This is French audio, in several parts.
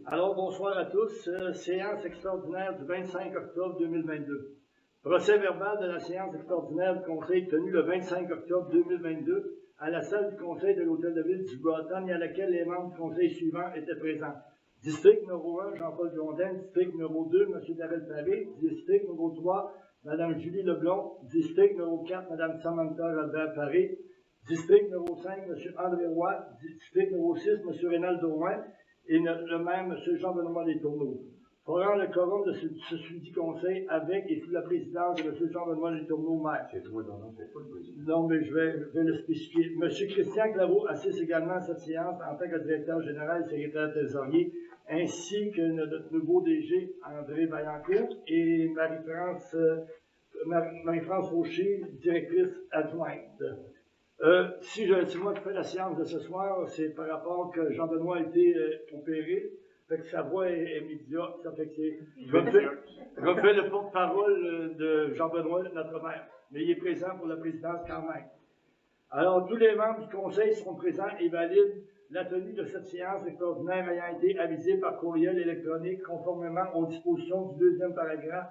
Alors, bonsoir à tous. Séance extraordinaire du 25 octobre 2022. Procès verbal de la séance extraordinaire du Conseil tenue le 25 octobre 2022 à la salle du Conseil de l'Hôtel de Ville du Broughton et à laquelle les membres du Conseil suivants étaient présents. District numéro 1, Jean-Paul Grondin. District numéro 2, M. Darrell Paré. District numéro 3, Mme Julie Leblond. District numéro 4, Mme Samantha Albert Paré. District numéro 5, M. André Roy. District numéro 6, M. Rénal Drouin. Et le même M. Jean-Benoît Letourneau. Pour rendre le quorum de ce suivi conseil avec et sous la présidence de M. Jean-Benoît Letourneau, maire. C'est toi, non, c'est pas le président. Non, mais je vais le spécifier. M. Christian Claveau assiste également à cette séance en tant que directeur général et secrétaire trésorier, ainsi que notre nouveau DG, André Vaillancourt, et Marie-France Rocher, directrice adjointe. Si moi je fais la séance de ce soir, c'est par rapport que Jean-Benoît a été opéré, fait que sa voix est médiocre, ça fait que je refais le porte-parole de Jean-Benoît, notre maire, mais il est présent pour la présidence quand même. Alors, tous les membres du conseil seront présents et valident la tenue de cette séance extraordinaire ayant été avisée par courriel électronique conformément aux dispositions du deuxième paragraphe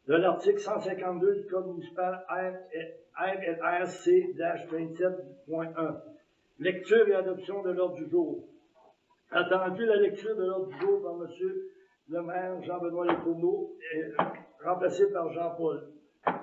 de l'article 152 du Code municipal RLRC-27.1. Lecture et adoption de l'ordre du jour. Attendu la lecture de l'ordre du jour par M. le maire Jean-Benoît Letourneau, remplacé par Jean-Paul. 1.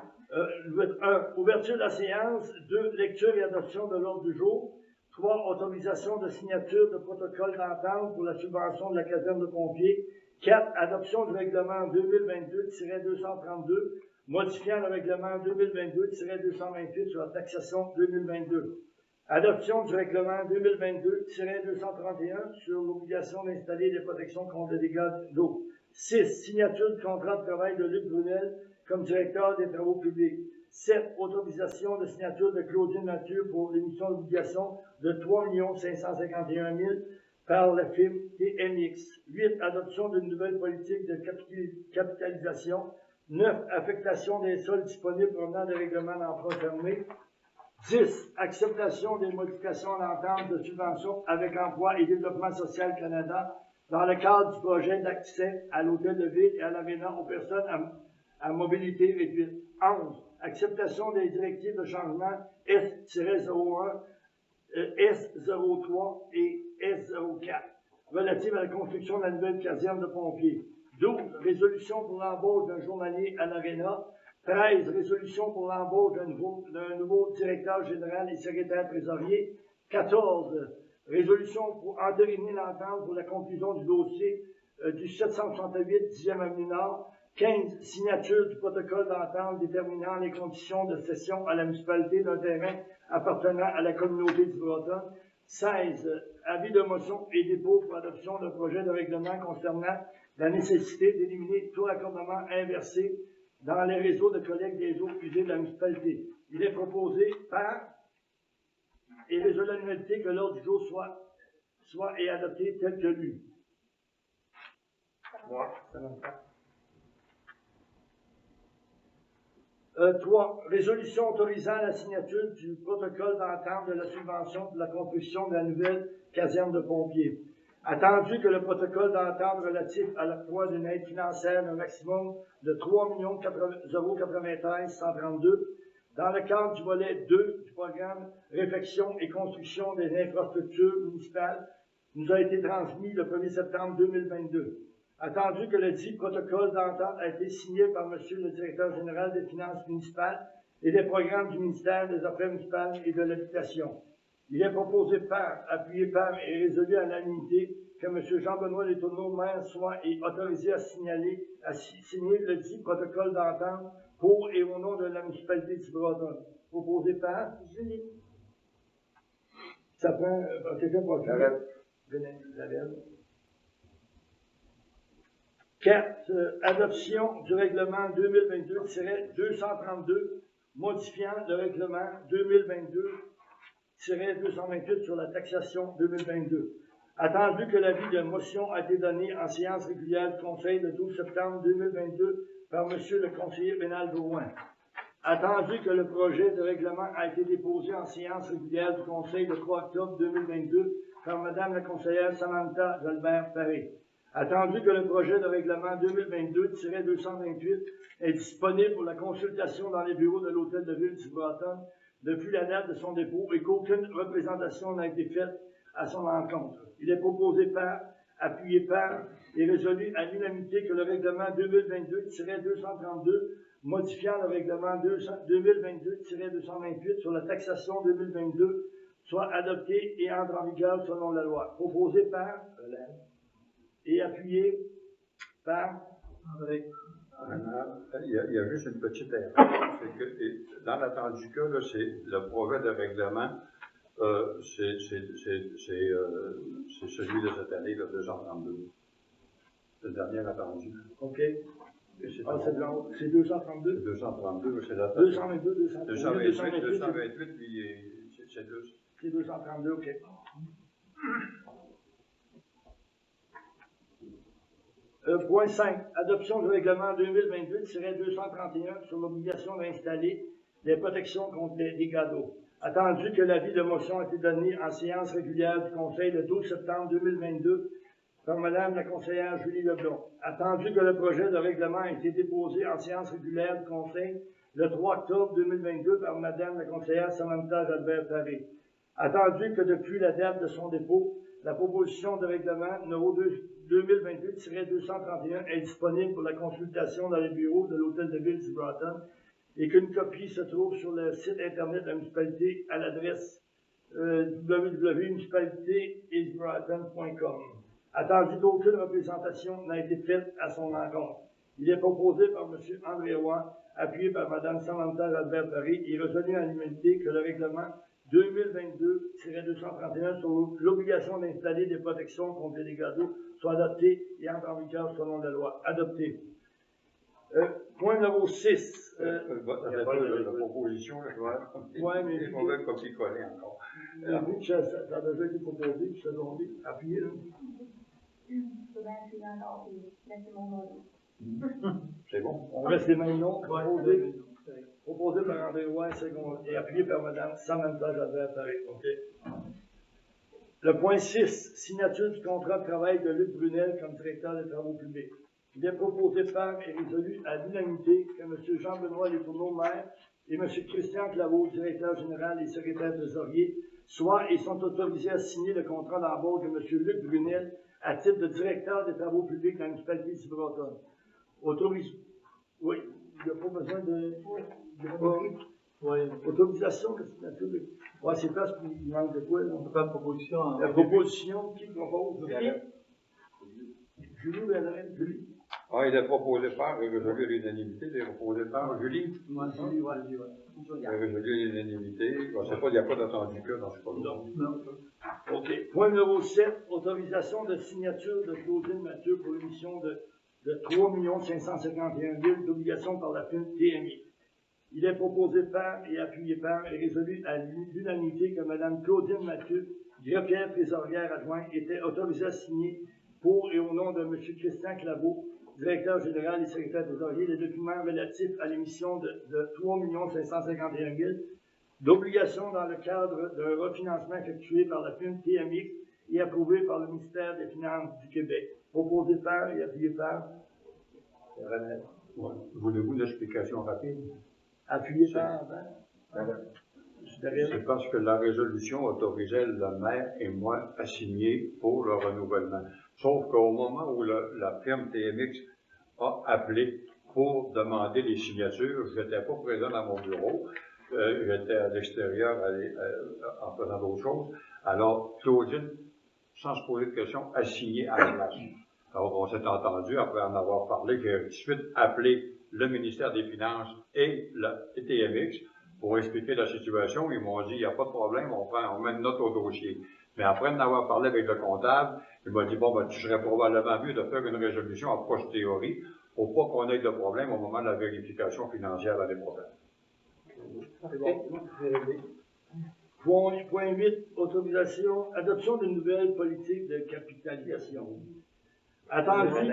Ouverture de la séance. 2. Lecture et adoption de l'ordre du jour. 3. Autorisation de signature de protocole d'entente pour la subvention de la caserne de pompiers. 4. Adoption du règlement 2022-232, modifiant le règlement 2022-228 sur la taxation 2022. Adoption du règlement 2022-231 sur l'obligation d'installer des protections contre les dégâts d'eau. 6. Signature du contrat de travail de Luc Brunel comme directeur des travaux publics. 7. Autorisation de signature de Claudine Mathieu pour l'émission d'obligation de 3 551 000 par la firme TMX. 8. Adoption d'une nouvelle politique de capitalisation. 9. Affectation des sols disponibles provenant des règlements d'emprunt fermés. 10. Acceptation des modifications à l'entente de subvention avec Emploi et Développement social Canada dans le cadre du projet d'accès à l'hôtel de ville et à l'aménagement aux personnes à mobilité réduite. 11. Acceptation des directives de changement S-01, S03 et S04 relatives à la construction de la nouvelle caserne de pompiers. 12. Résolution pour l'embauche d'un journalier à l'Arena. 13. Résolution pour l'embauche d'un nouveau directeur général et secrétaire trésorier. 14. Résolution pour entériner l'entente pour la conclusion du dossier du 768 10e Avenue Nord. 15. Signature du protocole d'entente déterminant les conditions de cession à la municipalité d'un terrain appartenant à la communauté du Broughton. 16. Avis de motion et dépôt pour adoption d'un projet de règlement concernant la nécessité d'éliminer tout raccordement inversé dans les réseaux de collecte des eaux usées de la municipalité. Il est proposé par et les unanimités que l'ordre du jour soit et adopté tel que lu. Moi, ça va me faire. 3. Résolution autorisant la signature du protocole d'entente de la subvention pour la construction de la nouvelle caserne de pompiers. Attendu que le protocole d'entente relatif à l'octroi d'une aide financière d'un maximum de 3 093 132 dans le cadre du volet 2 du programme Réfection et construction des infrastructures municipales nous a été transmis le 1er septembre 2022. Attendu que le dit protocole d'entente a été signé par M. le directeur général des finances municipales et des programmes du ministère des Affaires municipales et de l'Habitation. Il est proposé par, appuyé par et résolu à l'unanimité que M. Jean-Benoît Letourneau, maire, soit et autorisé à signer le dit protocole d'entente pour et au nom de la municipalité du Broughton. Proposé par Julie. Ça prend quelqu'un pour faire. 4. Adoption du règlement 2022-232, modifiant le règlement 2022-228 sur la taxation 2022. Attendu que l'avis de motion a été donné en séance régulière du Conseil le 12 septembre 2022 par M. le conseiller Rénal Drouin. Attendu que le projet de règlement a été déposé en séance régulière du Conseil le 3 octobre 2022 par Mme la conseillère Samantha Albert Paré. Attendu que le projet de règlement 2022-228 est disponible pour la consultation dans les bureaux de l'Hôtel de Ville du Breton depuis la date de son dépôt et qu'aucune représentation n'a été faite à son encontre. Il est proposé par, appuyé par et résolu à l'unanimité que le règlement 2022-232 modifiant le règlement 2022-228 sur la taxation 2022 soit adopté et entre en vigueur selon la loi. Proposé par et appuyé par André. Il y a juste une petite erreur. C'est que dans l'attendu que, là, c'est le projet de règlement, c'est celui de cette année, le 232. Le dernier attendu. OK. C'est 232? 232, c'est la 222, 228, 228, puis c'est 2. C'est 232, OK. Point 5. Adoption du règlement 2022-231 sur l'obligation d'installer des protections contre les dégâts d'eau. Attendu que l'avis de motion a été donné en séance régulière du Conseil le 12 septembre 2022 par Mme la conseillère Julie Leblond. Attendu que le projet de règlement a été déposé en séance régulière du Conseil le 3 octobre 2022 par Mme la conseillère Samantha Jalbert-Paré. Attendu que depuis la date de son dépôt, la proposition de règlement numéro 2022-231 est disponible pour la consultation dans les bureaux de l'Hôtel de Ville du Breton et qu'une copie se trouve sur le site Internet de la municipalité à l'adresse www.municipalitéisbreton.com. Attendu qu'aucune représentation n'a été faite à son encontre. Il est proposé par M. André Roy, appuyé par Mme Samantha Jalbert-Paré et résolu à l'unanimité que le règlement 2022-231 sur l'obligation d'installer des protections contre les dégâts d'eau soit adopté et entre en vigueur selon la loi. Adopté. Point numéro 6. La proposition, là, ouais, mais on va copier-coller encore. Vu que ça a déjà été proposé, puis secondé, appuyé, là. C'est bon. On reste les mêmes noms. Proposé par André Roy et appuyé par Mme Samantha Jalbert-Paré. OK. Le point 6, signature du contrat de travail de Luc Brunel comme directeur des travaux publics. Il est proposé par et résolu à l'unanimité que M. Jean-Benoît Letourneau, maire, et M. Christian Claveau, directeur général et secrétaire trésorier, soient et sont autorisés à signer le contrat d'embauche de M. Luc Brunel à titre de directeur des travaux publics dans la municipalité de Breton. Oui, il n'y a pas besoin de... Autorisation de signature de... Oui, c'est parce qu'il manque de quoi, là? Pas de proposition. La proposition, qui propose? Julie ou Julie? Ah, il est proposé par, et résolu à l'unanimité, il est proposé par Julie. Moi, Julie, ouais. Il est résolu à l'unanimité. Bon, c'est pas, il n'y a pas d'attendu que dans ce cas-là. Non. OK. Point numéro 7, autorisation de signature de Claudine Mathieu pour l'émission de 3 551 000 d'obligations par la firme TMI. Il est proposé par et appuyé par et résolu à l'unanimité que Mme Claudine Mathieu, greffière trésorière adjointe, était autorisée à signer pour et au nom de M. Christian Claveau, directeur général et secrétaire trésorier, les documents relatifs à l'émission de 3 551 000 d'obligations dans le cadre d'un refinancement effectué par la firme TMX et approuvé par le ministère des Finances du Québec. Proposé par et appuyé par Ouais. Voulez-vous une explication rapide? Appuyé par C'est parce que la résolution autorisait le maire et moi à signer pour le renouvellement. Sauf qu'au moment où la firme TMX a appelé pour demander les signatures, je n'étais pas présent dans mon bureau. J'étais à l'extérieur en faisant d'autres choses. Alors, Claudine, sans se poser de questions, a signé à la place. Alors, on s'est entendu, après en avoir parlé, j'ai ensuite appelé le ministère des Finances et le TMX pour expliquer la situation. Ils m'ont dit, il n'y a pas de problème, on met une note au dossier. Mais après en avoir parlé avec le comptable, il m'a dit, bon, ben, tu serais probablement mieux de faire une résolution en proche théorie pour pas qu'on ait de problème au moment de la vérification financière l'année prochaine. Point 8, autorisation, adoption d'une nouvelle politique de capitalisation. Attendu.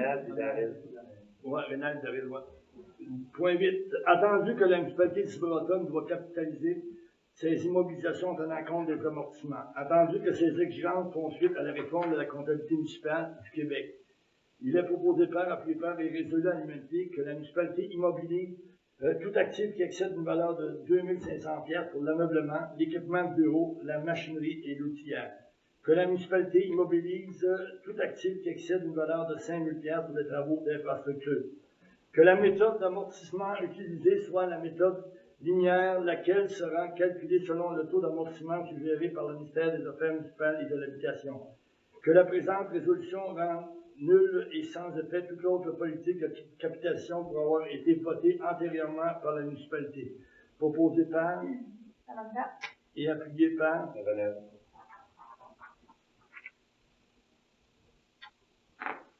Point 8. Attendu que la municipalité de Breton doit capitaliser ses immobilisations en tenant compte des amortissements. Attendu que ces exigences font suite à la réforme de la comptabilité municipale du Québec. Il est proposé par, appuyé par et résolu à l'unanimité que la municipalité immobilise tout actif qui excède une valeur de 2500 pièces pour l'ameublement, l'équipement de bureau, la machinerie et l'outillage. Que la municipalité immobilise tout actif qui excède une valeur de 5000 pièces pour les travaux d'infrastructure. Que la méthode d'amortissement utilisée soit la méthode linéaire, laquelle sera calculée selon le taux d'amortissement suggéré par le ministère des Affaires municipales et de l'Habitation. Que la présente résolution rend nulle et sans effet toute autre politique de capitalisation pour avoir été votée antérieurement par la municipalité. Proposé par et appuyé par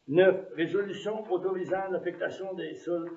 9. Résolution autorisant l'affectation des sols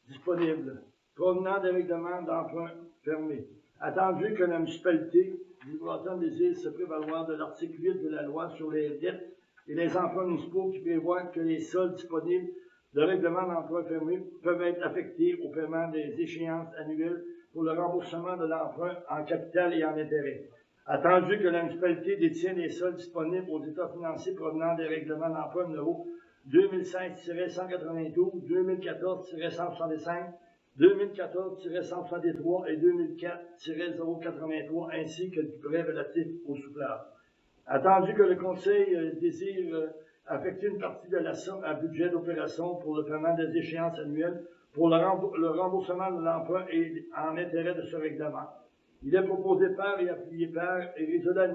disponibles provenant des règlements d'emprunt fermés. Attendu que la municipalité du Breton désire se prévaloir de l'article 8 de la loi sur les dettes et les emprunts municipaux qui prévoit que les sols disponibles de règlement d'emprunt fermé peuvent être affectés au paiement des échéances annuelles pour le remboursement de l'emprunt en capital et en intérêt. Attendu que la municipalité détient les sols disponibles aux états financiers provenant des règlements d'emprunt numéro 2016-192, 2014-165, 2014-163 et 2004-083, ainsi que du prêt relatif au soufflage. Attendu que le Conseil désire affecter une partie de la somme à budget d'opération pour le paiement des échéances annuelles pour le remboursement de l'emprunt et en intérêt de ce règlement. Il est proposé par et appuyé par et résolu à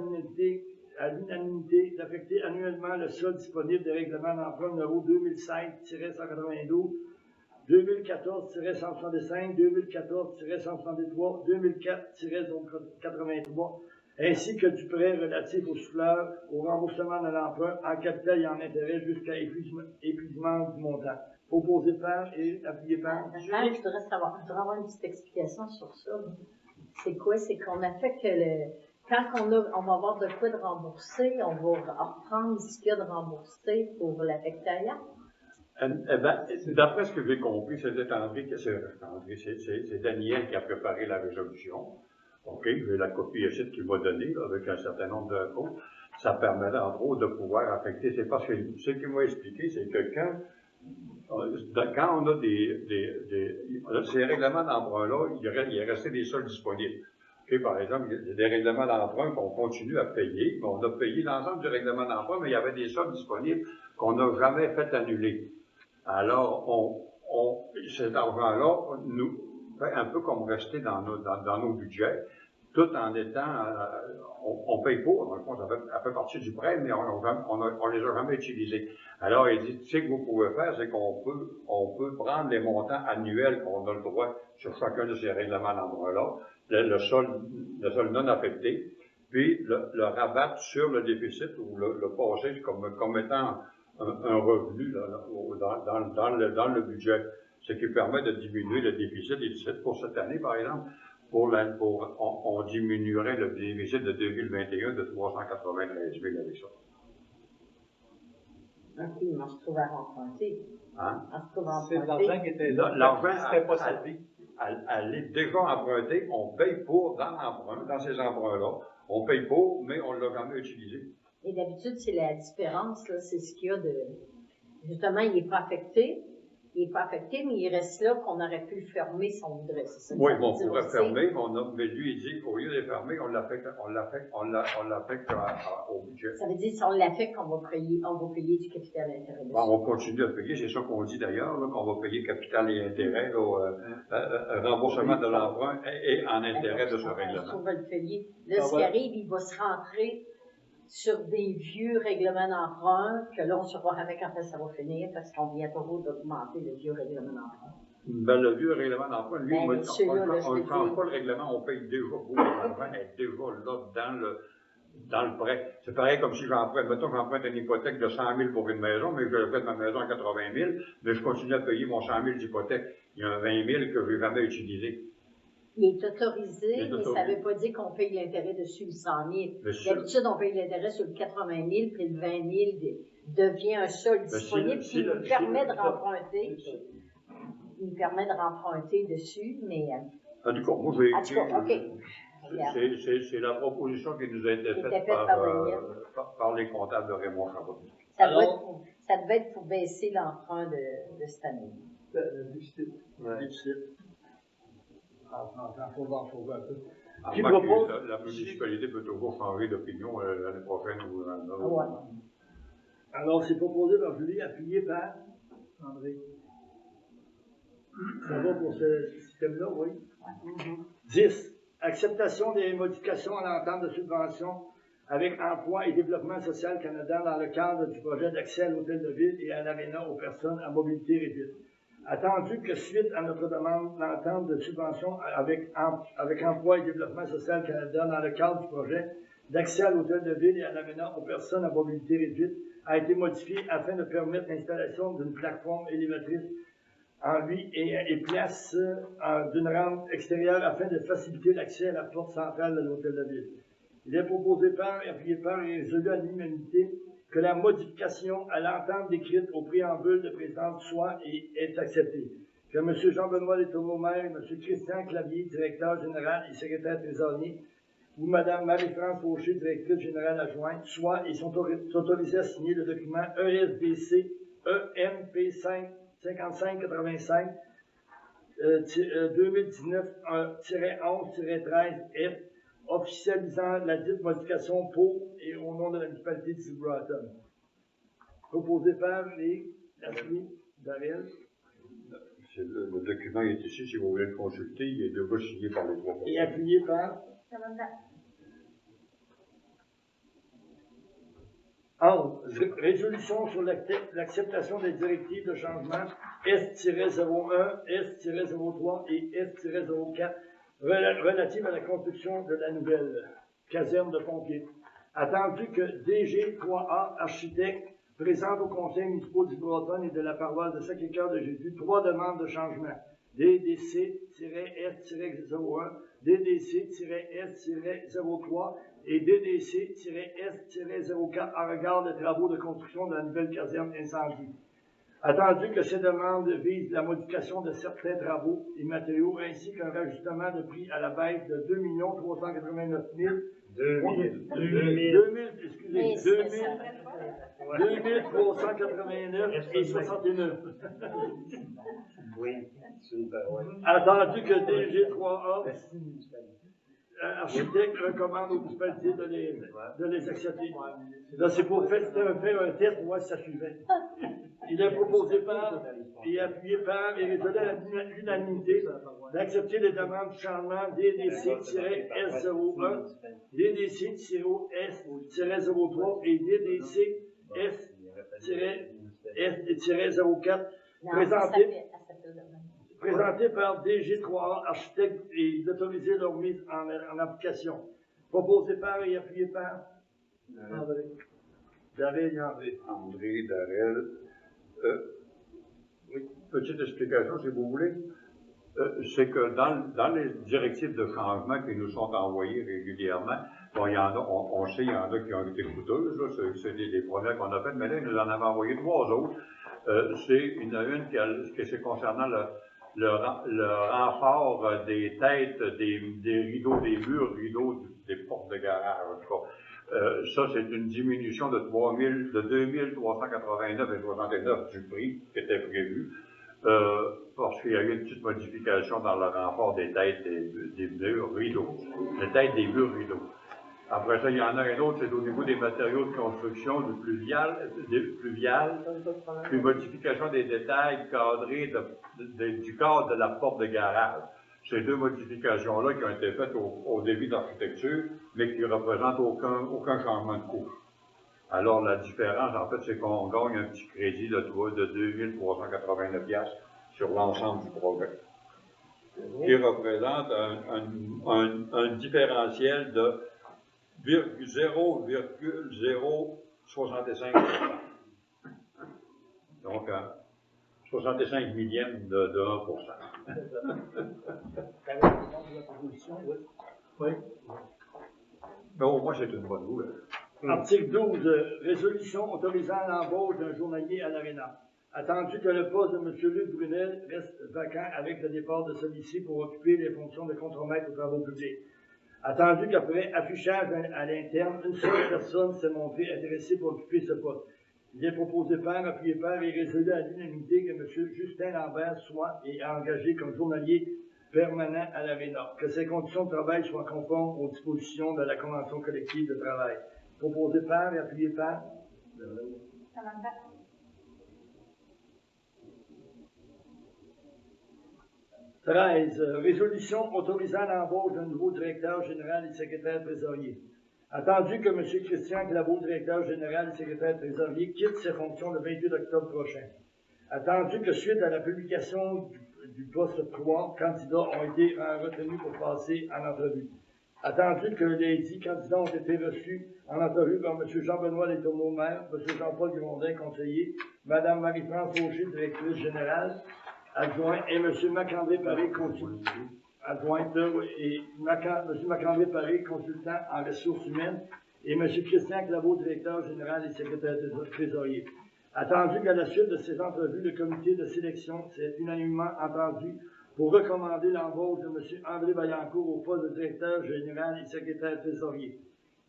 l'unanimité d'affecter annuellement le solde disponible des règlements d'emprunt numéro 2016-192, 2014-165, 2014-163, 2004-083, ainsi que du prêt relatif au souffleur, au remboursement de l'emprunt en capital et en intérêt jusqu'à épuisement du montant. Proposé par et appuyé par. Je voudrais avoir une petite explication sur ça. C'est quoi? C'est qu'on affecte quand on va avoir de quoi de rembourser, on va reprendre ce qu'il y a de remboursé pour l'affecter ailleurs? D'après ce que j'ai compris, c'est Daniel qui a préparé la résolution. OK, j'ai la copie ici qu'il m'a donnée, avec un certain nombre de codes. Ça permet, entre autres, de pouvoir affecter. C'est parce que ce qu'il m'a expliqué, c'est que quand on a ces règlements d'emprunt-là, il est resté des soldes disponibles. Okay, par exemple, il y a des règlements d'emprunt qu'on continue à payer, mais on a payé l'ensemble du règlement d'emprunt, mais il y avait des soldes disponibles qu'on n'a jamais fait annuler. Alors, cet argent-là nous fait un peu comme rester dans nos budgets, tout en étant, on paye pour, dans le fond, ça fait partie du prêt, mais on les a jamais utilisés. Alors, il dit, ce que vous pouvez faire, c'est qu'on peut prendre les montants annuels qu'on a le droit sur chacun de ces règlements d'emprunt-là, le solde non affecté, puis le rabattre sur le déficit ou le passer comme étant un revenu dans le budget, ce qui permet de diminuer le déficit. Et pour cette année, par exemple, on diminuerait le déficit de 2021 de 393 000 avec ça. OK, mais on se trouve à emprunter. Hein? On se trouve à emprunter. C'est de l'argent qui était là. L'argent n'était pas servi. Elle est déjà empruntée, on paye pour dans ces emprunts-là. On paye pour, mais on ne l'a jamais utilisé. Et d'habitude, c'est la différence, là, c'est ce qu'il y a de. Justement, il n'est pas affecté. Il n'est pas affecté, mais il reste là qu'on aurait pu le fermer si on voudrait. C'est ça oui, bon, on pourrait fermer, mais lui, il dit qu'au lieu de le fermer, on l'affecte au budget. Ça veut dire que si on l'affecte, on va payer du capital et intérêt. Bon, on continue à payer, c'est ça qu'on dit d'ailleurs, qu'on va payer capital et intérêt, remboursement de l'emprunt et en intérêt de ce règlement. On va le payer. Là, ce qui arrive, il va se rentrer sur des vieux règlements d'emprunt, que là, on ne saura jamais quand ça va finir, parce qu'on vient toujours d'augmenter le vieux règlement d'emprunt. Ben, le vieux règlement d'emprunt, lui, on ne change pas le règlement, on paye déjà pour l'emprunt, est déjà là dans le prêt. C'est pareil comme si j'emprunte, mettons que j'emprunte une hypothèque de 100 000 pour une maison, mais que je fais ma maison à 80 000, mais je continue à payer mon 100 000 d'hypothèque. Il y a un 20 000 que je n'ai jamais utilisé. Il est autorisé, mais ça ne veut pas dire qu'on paye l'intérêt dessus le 100 000. D'habitude, on paye l'intérêt sur le 80 000, puis le 20 000 devient un solde disponible, qui nous permet de remprunter. Il nous permet de remprunter dessus, mais. En tout cas, moi, j'ai écrit. OK. C'est la proposition qui nous a été faite par les comptables de Raymond Chabot. Ça devait être pour baisser l'emprunt de cette année. Le déficit. Ouais. Déficit. Faut voir un peu. Qui propose? La municipalité peut toujours changer d'opinion l'année prochaine ou ouais. Alors, c'est proposé par Julie, appuyé par André. Ça va pour ce système-là, oui. 10. Acceptation des modifications à l'entente de subvention avec Emploi et Développement social Canada dans le cadre du projet d'accès à l'hôtel de ville et à l'aréna aux personnes à mobilité réduite. Attendu que suite à notre demande, l'entente de subvention avec Emploi et Développement social Canada dans le cadre du projet d'accès à l'hôtel de ville et à l'aréna aux personnes à mobilité réduite a été modifiée afin de permettre l'installation d'une plateforme élévatrice en lui et place d'une rampe extérieure afin de faciliter l'accès à la porte centrale de l'hôtel de ville. Il est proposé par et appuyé par et résolu à l'unanimité que la modification à l'entente décrite au préambule de présidence soit et est acceptée. Que M. Jean-Benoît Letourneau, maire, et M. Christian Clavier, directeur général et secrétaire trésorier, ou Mme Marie-France Fauché, directrice générale adjointe, soient et sont autorisés à signer le document ESBC EMP 5585 2019-11-13F officialisant la dite modification pour et au nom de la municipalité de Silverton. Proposé par l'appui d'Ariel. Le document est ici, si vous voulez le consulter, il est déjà signé par les trois personnes. Et appuyé par 11. Résolution sur l'acceptation des directives de changement S-01, S-03 et S-04 relative à la construction de la nouvelle caserne de pompiers. Attendu que DG3A Architecte présente au Conseil municipal du Breton et de la paroisse de Sacré-Cœur de Jésus 3 demandes de changement. DDC-S-01, DDC-S-03 et DDC-S-04 en regard des travaux de construction de la nouvelle caserne incendie. Attendu que ces demandes visent la modification de certains travaux et matériaux ainsi qu'un rajustement de prix à la baisse de 2 389 000 2389 et 69. Oui, super, oui. Attendu que DG3A architecte recommande aux municipalités de les accepter. Là, c'est pour faire un test pour voir si ça suivait. Il est proposé par et appuyé par et résolu à l'unanimité d'accepter les demandes de changement DDC-S01, DDC-S-03 et DDC-S-04 présentés par DG3A Architecte et d'autoriser leur mise en application. Proposé par et appuyé par André. Darel et André. André, Darel. Oui, petite explication si vous voulez. C'est que dans les directives de changement qui nous sont envoyées régulièrement, bon, il y en a, on sait, il y en a qui ont été coûteuses, c'est des premières qu'on a faites, mais là, ils nous en avaient envoyé 3 autres. C'est une qui c'est concernant le renfort des têtes, des rideaux, des murs, rideaux, des portes de garage, en tout cas. Ça, c'est une diminution de 2389,69 du prix qui était prévu, parce qu'il y a eu une petite modification dans le renfort des têtes des murs rideaux, les têtes des murs rideaux. Après ça, il y en a un autre, c'est au niveau des matériaux de construction du pluvial, une modification des détails cadrés du cadre de la porte de garage. Ces 2 modifications-là qui ont été faites au début d'architecture, mais qui ne représentent aucun changement de coût. Alors, la différence, en fait, c'est qu'on gagne un petit crédit de 2 389$ sur l'ensemble du projet, qui représente un différentiel de 0,065%. Donc, 65 millièmes de 1%. Oui. Mais au moins, c'est une bonne nouvelle. Article 12. Résolution autorisant l'embauche d'un journalier à l'ARENA. Attendu que le poste de M. Luc Brunel reste vacant avec le départ de celui-ci pour occuper les fonctions de contremaître aux travaux publics. Attendu qu'après affichage à l'interne, une seule personne s'est montrée intéressée pour occuper ce poste. Il est proposé par, appuyé par et résolu à l'unanimité que M. Justin Lambert soit et est engagé comme journalier permanent à l'ARENA, que ses conditions de travail soient conformes aux dispositions de la Convention collective de travail. Proposé par et appuyé par. 13. Résolution autorisant l'embauche d'un nouveau directeur général et secrétaire trésorier. Attendu que M. Christian Claveau, directeur général et secrétaire trésorier, quitte ses fonctions le 28 octobre prochain. Attendu que suite à la publication du poste 3, candidats ont été retenus pour passer en entrevue. Attendu que les 10 candidats ont été reçus en entrevue par M. Jean-Benoît Letourneau, maire, M. Jean-Paul Grondin, conseiller, Mme Marie-France Auger, directrice générale, adjoint, et M. Marc-André Paré, adjointe, et M. Marc-André Paré, consultant en ressources humaines, et M. Christian Claveau, directeur général et secrétaire trésorier. Attendu qu'à la suite de ces entrevues, le comité de sélection s'est unanimement entendu pour recommander l'embauche de M. André Vaillancourt au poste de directeur général et secrétaire trésorier.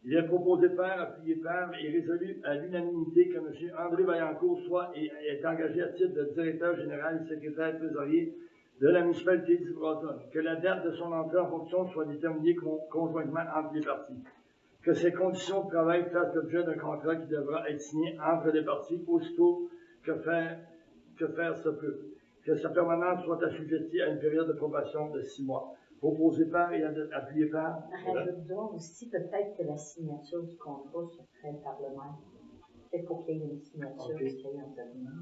Il est proposé par, appuyé par et résolu à l'unanimité que M. André Vaillancourt soit et est engagé à titre de directeur général et secrétaire trésorier de la municipalité d'Ivre-Bretonne, que la date de son entrée en fonction soit déterminée conjointement entre les parties, que ses conditions de travail fassent l'objet d'un contrat qui devra être signé entre les parties aussitôt que faire se peut, que sa permanence soit assujettie à une période de probation de 6 mois. Proposé par et appuyé par. Rajoutons aussi peut-être que la signature du contrat se ferait par le maire. C'est pour qu'il y ait une signature qui soit en.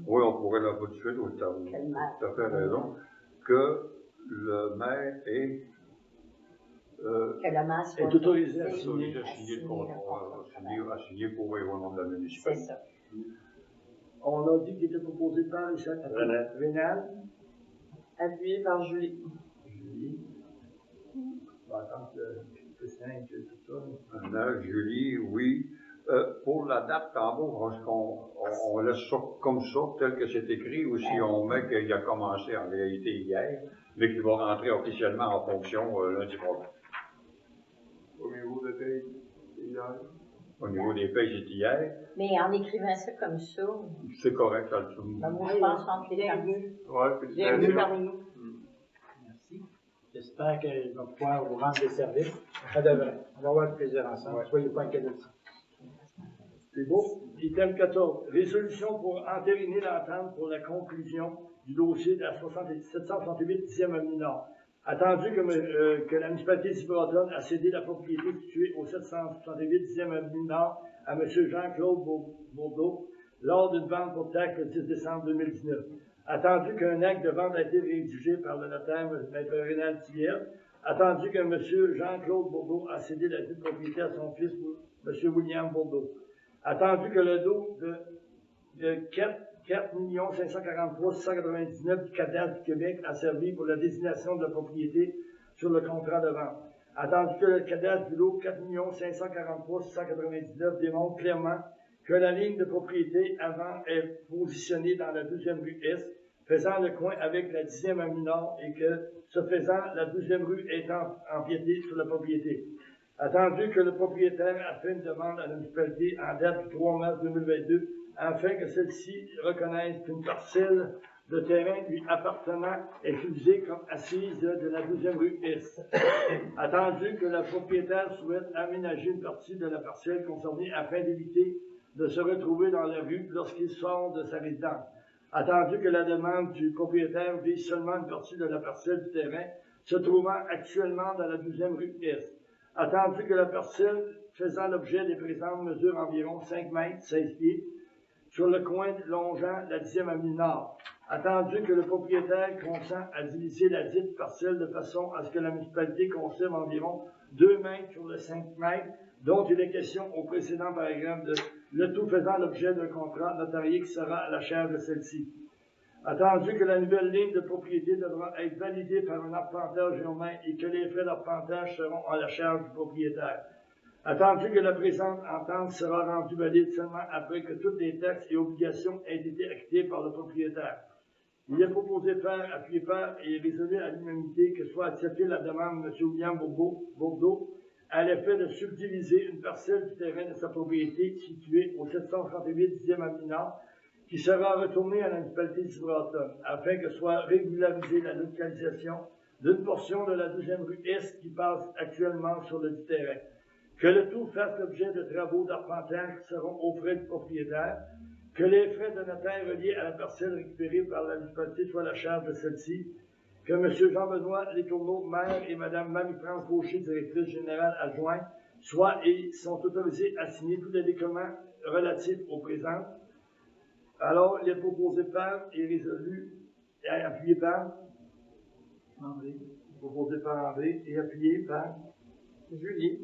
Oui, on pourrait la faire tout de suite au terme. Tu as fait raison. Que le maire est. Que le maire soit autorisé à signer le contrat, à signer pour et au nom de la municipalité. C'est ça. On a dit qu'il était proposé par Rénal. Appuyé par Julie. On va attendre que c'est tout ça. Rénal, Julie, oui. Pour la date d'embauche, est-ce qu'on laisse ça comme ça, tel que c'est écrit, ou si on met qu'il a commencé en réalité hier, mais qu'il va rentrer officiellement en fonction lundi prochain? Au niveau de paye, hier. Au niveau des payes, c'est hier. Mais en écrivant ça comme ça. C'est correct, ça le tout. Moi, je pense entre les parties. Bienvenue parmi nous. Merci. J'espère qu'elle va pouvoir vous rendre des services. Ça devrait. On va avoir du plaisir ensemble. Soyez pas inquiets de ça. C'est beau. Item 14. Résolution pour entériner l'entente pour la conclusion du dossier de la 768 10e Avenue Nord. Attendu que la municipalité d'Ivre-Bretonne a cédé la propriété située au 768 10e Avenue Nord à M. Jean-Claude Bourdeau lors d'une vente pour taxe le 10 décembre 2019. Attendu qu'un acte de vente a été rédigé par le notaire M. Rénal Thiers. Attendu que M. Jean-Claude Bourdeau a cédé la dite propriété à son fils, M. William Bourdeau. Attendu que le dos de 4 543 699 du cadastre du Québec a servi pour la désignation de la propriété sur le contrat de vente. Attendu que le cadastre du lot 4 543 699 démontre clairement que la ligne de propriété avant est positionnée dans la 2e rue Est, faisant le coin avec la 10e avenue Nord et que, ce faisant, la 2e rue est empiétée sur la propriété. Attendu que le propriétaire a fait une demande à la municipalité en date du 3 mars 2022 afin que celle-ci reconnaisse qu'une parcelle de terrain lui appartenant est utilisée comme assise de la 2e rue Est. Attendu que le propriétaire souhaite aménager une partie de la parcelle concernée afin d'éviter de se retrouver dans la rue lorsqu'il sort de sa résidence. Attendu que la demande du propriétaire vise seulement une partie de la parcelle du terrain se trouvant actuellement dans la 2e rue Est. Attendu que la parcelle faisant l'objet des présentes mesure environ 5 mètres, 16 pieds, sur le coin longeant la 10e avenue Nord. Attendu que le propriétaire consent à diviser la dite parcelle de façon à ce que la municipalité conserve environ 2 mètres sur le 5 mètres, dont il est question au précédent paragraphe le tout faisant l'objet d'un contrat notarié qui sera à la charge de celle-ci. Attendu que la nouvelle ligne de propriété devra être validée par un arpenteur géomètre et que les frais d'arpentage seront à la charge du propriétaire. Attendu que la présente entente sera rendue valide seulement après que toutes les taxes et obligations aient été acquittées par le propriétaire. Il est proposé par, appuyé par et résolu à l'unanimité que soit acceptée la demande de M. William Bourdeau à l'effet de subdiviser une parcelle du terrain de sa propriété située au 738 10e avenue Nord, qui sera retournée à la municipalité de Breton, afin que soit régularisée la localisation d'une portion de la 12e rue Est qui passe actuellement sur le dit terrain. Que le tout fasse l'objet de travaux d'arpentage qui seront aux frais du propriétaire, que les frais de notaire reliés à la parcelle récupérée par la municipalité soient à la charge de celle-ci, que M. Jean-Benoît Letourneau, maire, et Mme Marie-France Gaucher, directrice générale adjointe, soient et sont autorisés à signer tous les documents relatifs au présent. Alors, il est proposé par et résolu et appuyé par André. Proposé par André et appuyé par Julie.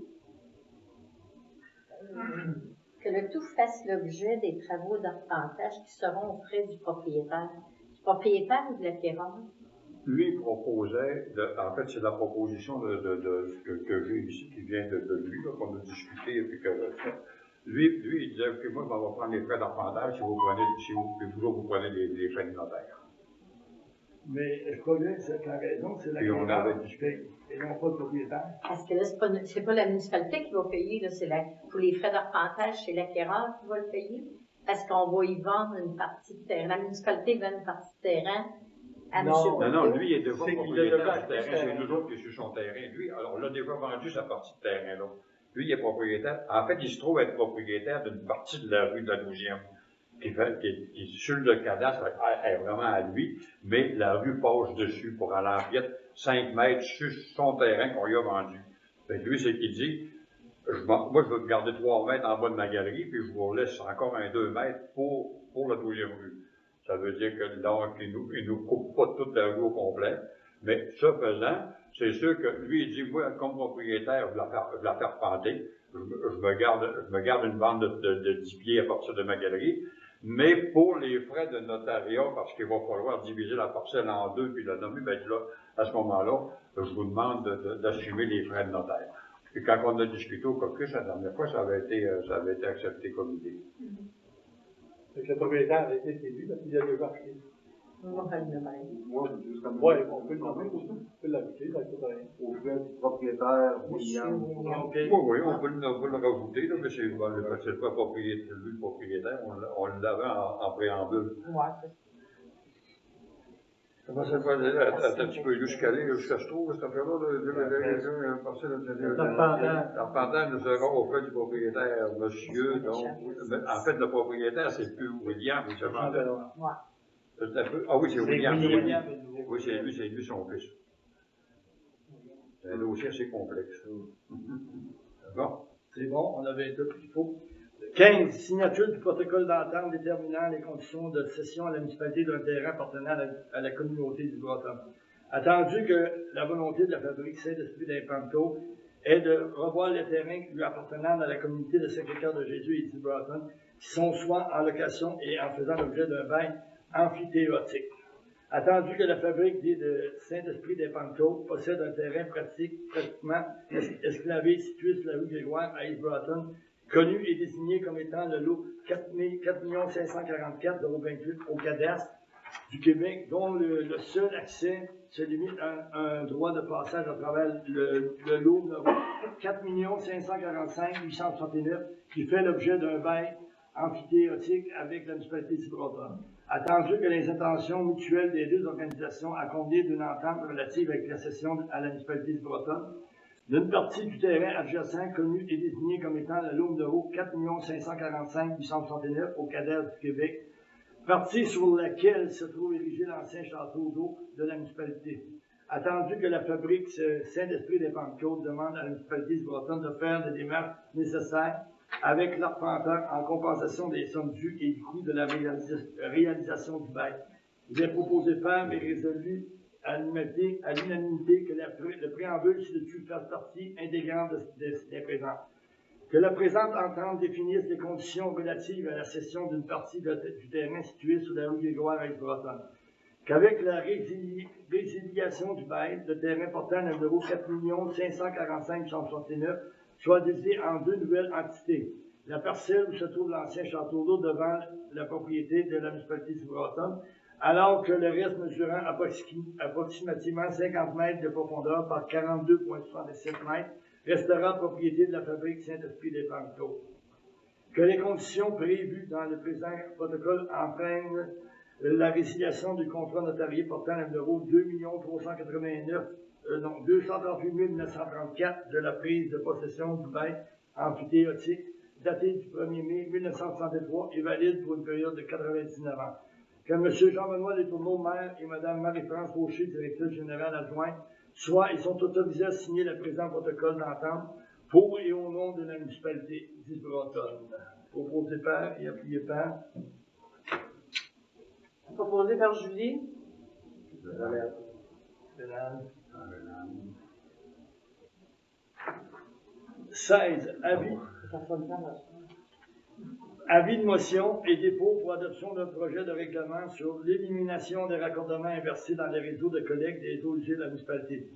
Que le tout fasse l'objet des travaux d'arpentage qui seront aux frais du propriétaire. Du propriétaire ou de l'acquéreur? Lui proposait, en fait, c'est la proposition que j'ai ici, qui vient de lui, qu'on a discuté, et puis que lui, il disait, OK, moi, on va prendre les frais d'arpentage si vous prenez les frais de notaire. Mais je crois bien que c'est la raison, c'est l'acquéreur qui paye, et non pas le propriétaire. Parce que là, c'est pas la municipalité qui va payer, là, pour les frais d'arpentage, c'est l'acquéreur qui va le payer. Parce qu'on va y vendre une partie de terrain. La municipalité vend une partie de terrain à M. Non, lui, il est déjà propriétaire du terrain. C'est nous autres qui sommes sur son terrain. Lui, alors, on a déjà vendu sa partie de terrain, là. Lui, il est propriétaire. En fait, il se trouve être propriétaire d'une partie de la rue de la 12e. Qui est sur le cadastre, est vraiment à lui, mais la rue passe dessus pour aller en piète 5 mètres sur son terrain qu'on lui a vendu. Fait que lui, c'est qu'il dit, moi, je vais garder 3 mètres en bas de ma galerie, puis je vous laisse encore un 2 mètres pour la 12e rue. Ça veut dire que donc, il nous coupe pas toute la rue au complet. Mais ce faisant, c'est sûr que lui, il dit, moi, comme propriétaire, je vais la faire panter. Je me garde une bande de 10 pieds à partir de ma galerie. Mais pour les frais de notariat, parce qu'il va falloir diviser la parcelle en deux puis la nommer, ben là, à ce moment-là, je vous demande d'assumer les frais de notaire. Puis quand on a discuté au caucus la dernière fois, ça avait été accepté comme idée. Donc le propriétaire a été élu parce qu'il a déjà acheté. On va le nommer. Moi, juste comme Oui, on peut le nommer aussi. On peut l'ajouter, ça coûte rien. au frais du propriétaire, William. Okay. Oui, on peut le rajouter, là, mais c'est pas propriétaire, lui le propriétaire, on l'avait en préambule. Ouais, Comment ça va? Attends un petit peu, jusqu'à se trouve, cette affaire-là, l'arpentage nous sera au frais du propriétaire, monsieur, donc, en fait, le propriétaire, c'est plus William, il se vendait. Ah oui, c'est William. Oui, c'est lui son fils. C'est un dossier assez complexe. Bon. C'est bon, on avait tout ce qu'il faut. 15. Signature du protocole d'entente déterminant les conditions de cession à la municipalité d'un terrain appartenant à la communauté du Breton. Attendu que la volonté de la fabrique Saint-Esprit d'Impanto est de revoir les terrains lui appartenant à la communauté de Sacré-Cœur de Jésus et du Breton, qui sont soit en location et en faisant l'objet d'un bail amphithéotique. Attendu que la fabrique de Saint-Esprit d'Impanto possède un terrain pratiquement esclavé situé sur la rue Grégoire à East Breton, connu et désigné comme étant le lot 4 544 028 au cadastre du Québec, dont le seul accès se limite à un droit de passage à travers le lot 4 545 869 qui fait l'objet d'un bail amphithéotique avec la municipalité de Breton. Attendu que les intentions mutuelles des deux organisations accompagnées d'une entente relative avec la cession à la municipalité de Breton d'une partie du terrain adjacent connu et désigné comme étant le lot numéro 4 545 869 au cadastre du Québec, partie sur laquelle se trouve érigé l'ancien château d'eau de la municipalité. Attendu que la fabrique Saint-Esprit des Pentecôtes demande à la municipalité de Breton de faire les démarches nécessaires avec l'arpenteur en compensation des sommes dues et du coût de la réalisation du bail. Il est proposé faire et résolu à l'unanimité que le préambule ci-dessus fasse partie intégrante des présentes. Que la présente entente définisse les conditions relatives à la cession d'une partie du terrain situé sur la rue Grégoire à Breton. Qu'avec la résiliation du bail, le terrain portant le numéro 4 545 169 soit divisé en deux nouvelles entités. La parcelle où se trouve l'ancien château d'eau devant la propriété de la municipalité de Breton, alors que le reste mesurant approximativement 50 mètres de profondeur par 42,67 mètres restera propriété de la fabrique Saint-Esprit des Panteaux. Que les conditions prévues dans le présent protocole entraînent la résiliation du contrat notarié portant le numéro 238 934 de la prise de possession du bail amphithéotique daté du 1er mai 1963 et valide pour une période de 99 ans. Que M. Jean-Benoît Letourneau, maire, et Mme Marie-France Fauché, directrice générale adjointe, soient et sont autorisés à signer le présent protocole d'entente pour et au nom de la municipalité d'Isle-Bretonne. Proposé par et appuyé par. Proposé par Julie. Bénal. 16. Avis de motion et dépôt pour adoption d'un projet de règlement sur l'élimination des raccordements inversés dans les réseaux de collecte des eaux usées de la municipalité.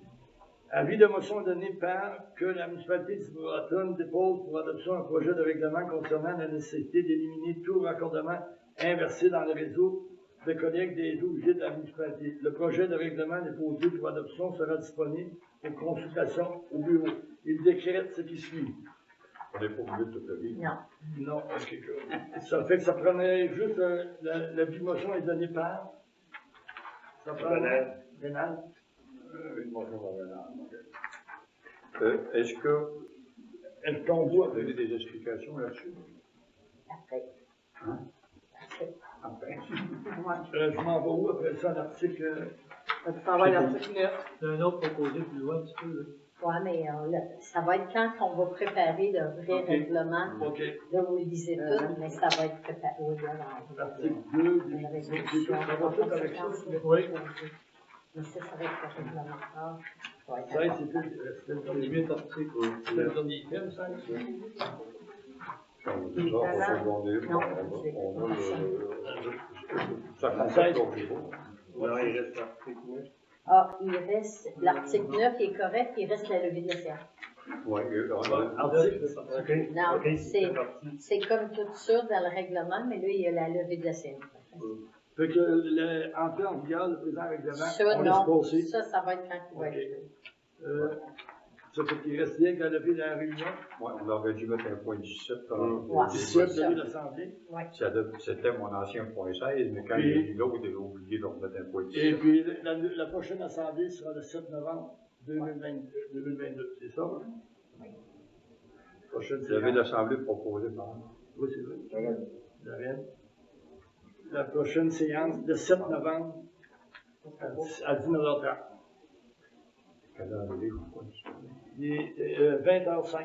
Avis de motion donné par que la municipalité d'Isle-Bretonne dépose pour adoption un projet de règlement concernant la nécessité d'éliminer tout raccordement inversé dans les réseaux de collecte des eaux usées de la municipalité. Le projet de règlement déposé pour adoption sera disponible pour consultation au bureau. Il décrète ce qui suit. On n'est pas obligé de toute la vie. Non. Non, ok. Ça fait que ça prenait juste l'avis de motion est donné par. Ça prend Bénal. Une motion par Bénal. Est-ce qu'on doit donner des explications là-dessus? Après. Hein? Après. Je m'en vais où après ça, l'article. Tu t'en vas à l'article 9. Il y a un autre proposé plus loin un petit peu. Là. Oui, mais ça va être quand on va préparer le vrai règlement. OK. Là, vous le lisez tout, mais ça va être préparé. Oui, L'article 2, une résolution. ça va tout avec ça. Oui. Mais ça va être le règlement. Ça, c'était le dernier. 8 articles. C'était le dernier thème, ça. Ça va seconder. Non, Ça concerne ton bureau. Non, il reste l'article 9. Ah, il reste, l'article 9 est correct, il reste la levée de serre. Oui, Non, c'est comme tout ça dans le règlement, mais là, il y a la levée de la serre. Fait que, entrer en vigueur, le présent règlement, Ça, on laisse non, passer. ça va être quand il va OK. être. Ça fait qu'il reste bien qu'à lever la réunion. Ouais, on aurait dû mettre un point 17. Ouais. 17 c'est ça. de l'Assemblée. Ouais. C'était mon ancien point 16, mais quand il y a eu l'autre, il a oublié de remettre un point 17. Et puis, la prochaine Assemblée sera le 7 novembre 2022. C'est ça? Oui. Prochaine Vous avez l'Assemblée proposée par. Oui, c'est vrai. La prochaine séance, le 7 novembre, à 19h30. Quelle heure il est, Il est 20h05.